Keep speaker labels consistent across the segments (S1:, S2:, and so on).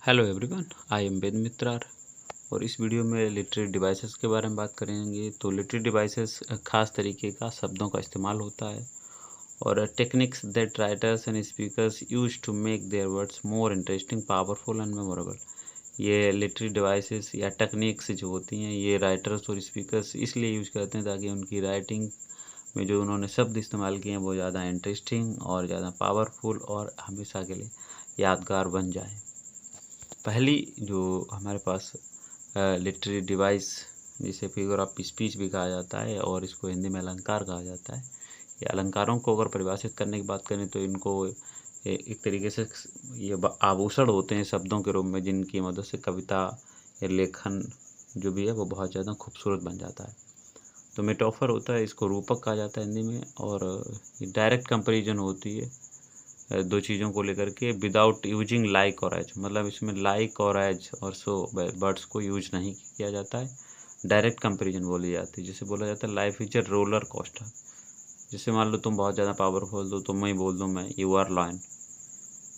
S1: Hello everyone, I am वेद मित्रा और इस video में लिटरेरी डिवाइसेस के बारे में बात करेंगे। तो लिटरेरी डिवाइसेस खास तरीके का शब्दों का इस्तेमाल होता है और techniques that writers and speakers use to make their words more interesting, powerful and memorable. ये लिटरेरी डिवाइसेस या टेक्निक्स जो होती हैं ये राइटर्स और स्पीकर्स इसलिए यूज करते हैं ताकि उनकी राइटिंग में जो उन्होंने शब्द इस्तेमाल किए हैं वो ज़्यादा इंटरेस्टिंग और ज़्यादा पावरफुल और हमेशा के लिए यादगार बन जाए। पहली जो हमारे पास लिटरेरी डिवाइस जिसे फिगर ऑफ स्पीच भी कहा जाता है और इसको हिंदी में अलंकार कहा जाता है। ये अलंकारों को अगर परिभाषित करने की बात करें तो इनको एक तरीके से ये आभूषण होते हैं शब्दों के रूप में, जिनकी मदद से कविता या लेखन जो भी है वो बहुत ज़्यादा खूबसूरत बन जाता है। तो मेटाफर होता है, इसको रूपक कहा जाता है हिंदी में, और ये डायरेक्ट कंपैरिजन होती है दो चीज़ों को लेकर के विदाउट यूजिंग लाइक और एज। मतलब इसमें लाइक और एज और सो वर्ड्स को यूज नहीं किया जाता है, डायरेक्ट कंपैरिजन बोली जाती है। जिसे बोला जाता है life is a roller coaster. जिससे मान लो तुम बहुत ज़्यादा पावरफुल हो तो मैं ही बोल दूँ मैं यू आर लॉयन,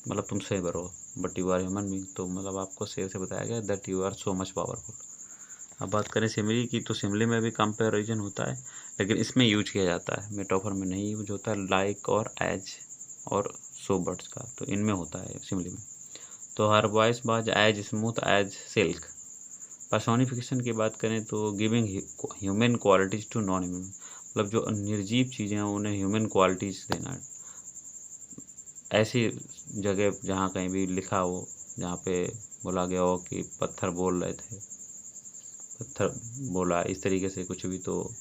S1: मतलब तुम सही बरो but you are human being, तो मतलब आपको शेर से बताया गया that you are so much powerful. अब बात करें सिमिली की तो सिमिली में भी कंपैरिजन होता है लेकिन इसमें यूज किया जाता है, मेटाफर में नहीं यूज होता है लाइक और एज और सो बर्ड्स का, तो इनमें होता है सिमिली में। तो her voice was as smooth as silk. Personification की बात करें तो giving human qualities to non human, मतलब जो निर्जीव चीज़ें हैं उन्हें ह्यूमन क्वालिटीज़ देना। ऐसी जगह जहाँ कहीं भी लिखा हो जहाँ पे बोला गया हो कि पत्थर बोल रहे थे, पत्थर बोला, इस तरीके से कुछ भी तो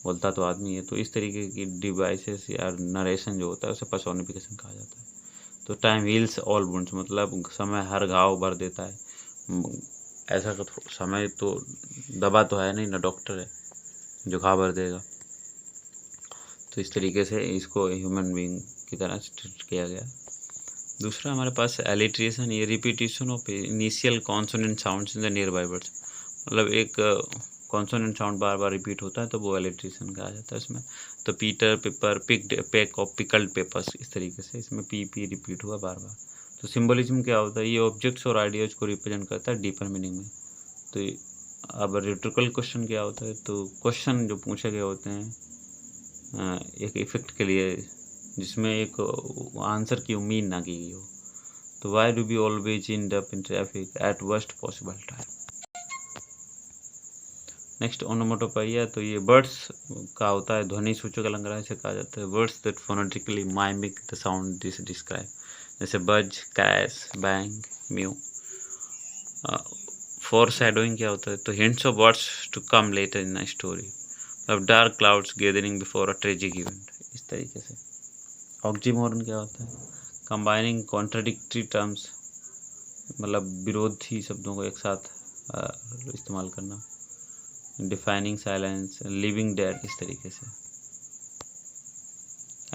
S1: बोलता तो आदमी है, तो इस तरीके की डिवाइसेस या नरेशन जो होता है उसे पर्सोनिफिकेशन कहा जाता है। तो टाइम हील्स ऑल वुंड्स, मतलब समय हर घाव भर देता है। ऐसा समय तो दवा तो है नहीं ना, डॉक्टर है जो घाव भर देगा। तो इस तरीके से इसको ह्यूमन बीइंग की तरह ट्रीट किया गया। दूसरा हमारे पास एलिट्रेशन, ये repetition of initial consonant sounds in the near by words. मतलब एक कॉन्सोनेंट साउंड बार बार रिपीट होता है तो वो एलिट्रेशन कहा जाता है इसमें। तो Peter, paper, picked, pack of pickled papers, इस तरीके से इसमें पी रिपीट हुआ बार बार। तो सिंबलिज्म क्या होता है, ये ऑब्जेक्ट्स और आइडियाज को रिप्रेजेंट करता है डीपर मीनिंग में। तो अब रिटोरिकल क्वेश्चन क्या होता है, तो क्वेश्चन जो पूछे गए होते हैं एक इफेक्ट के लिए जिसमें एक आंसर की उम्मीद ना की गई हो। तो why do be always in up in traffic eight worst possible time. Next ओनोमेटोपोइया, तो ये वर्ड्स का होता है ध्वनि सूचक अलंकार से कहा जाता है। Words that phonetically mimic the sound this describe, जैसे buzz, crash, bang, mew. For shadowing क्या होता है, तो hints of words to come later in a story, मतलब dark clouds gathering before a tragic event, इस तरीके से। ऑक्सीमोरन क्या होता है, कंबाइनिंग कॉन्ट्राडिक्टरी टर्म्स, मतलब विरोधी शब्दों को एक साथ इस्तेमाल करना। डिफाइनिंग साइलेंस, लिविंग डेड, इस तरीके से।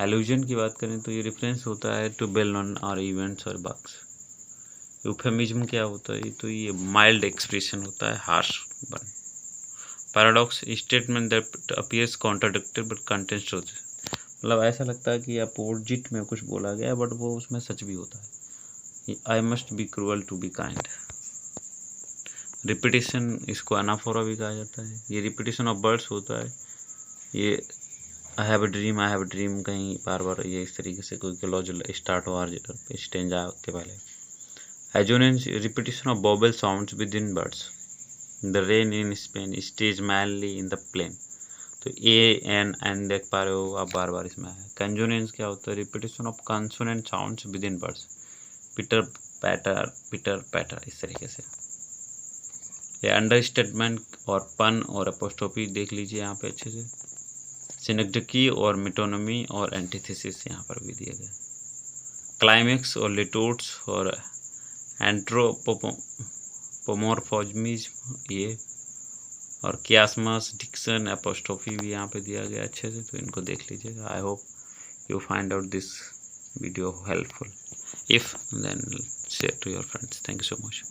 S1: एल्यूजन की बात करें तो ये रेफरेंस होता है टू वेल नोन और इवेंट्स और बग्स। यूफेमिज्म क्या होता है, तो ये माइल्ड एक्सप्रेशन होता है, harsh one. Paradox, statement that appears contradicted but contains truth, मतलब ऐसा लगता है कि अपोजिट में कुछ बोला गया है बट वो उसमें सच भी होता है। I must be cruel to be kind. Repetition, इसको अनाफोरा भी कहा जाता है। ये रिपीटिशन ऑफ वर्ड्स होता है। ये आई हैव अ ड्रीम कहीं बार बार ये इस तरीके से कोई क्लॉज स्टार्ट हो स्टेंजा के पहले। Assonance, repetition of vowel sounds within words. The rain in Spain stays mainly in the plain, तो ए एन देख पा रहे हो आप बार बार इसमें है। कंजोनेंस क्या होता है, repetition of consonant sounds within words. Pitter patter, इस तरीके से। ये अंडरस्टेटमेंट और पन और अपोस्ट्रोफी देख लीजिए यहाँ पे अच्छे से। सिनेक्टिकी और मिटोनमी और एंटीथेसिस यहाँ पर भी दिए गए। क्लाइमेक्स और लिटोट्स और एंट्रोपोमॉर्फोज्मिज्म ये, और कियास्मस, डिक्सन, अपोस्ट्रोफी भी यहाँ पे दिया गया अच्छे से, तो इनको देख लीजिएगा। I hope you find out this video helpful. If then share to your friends. Thank you so much.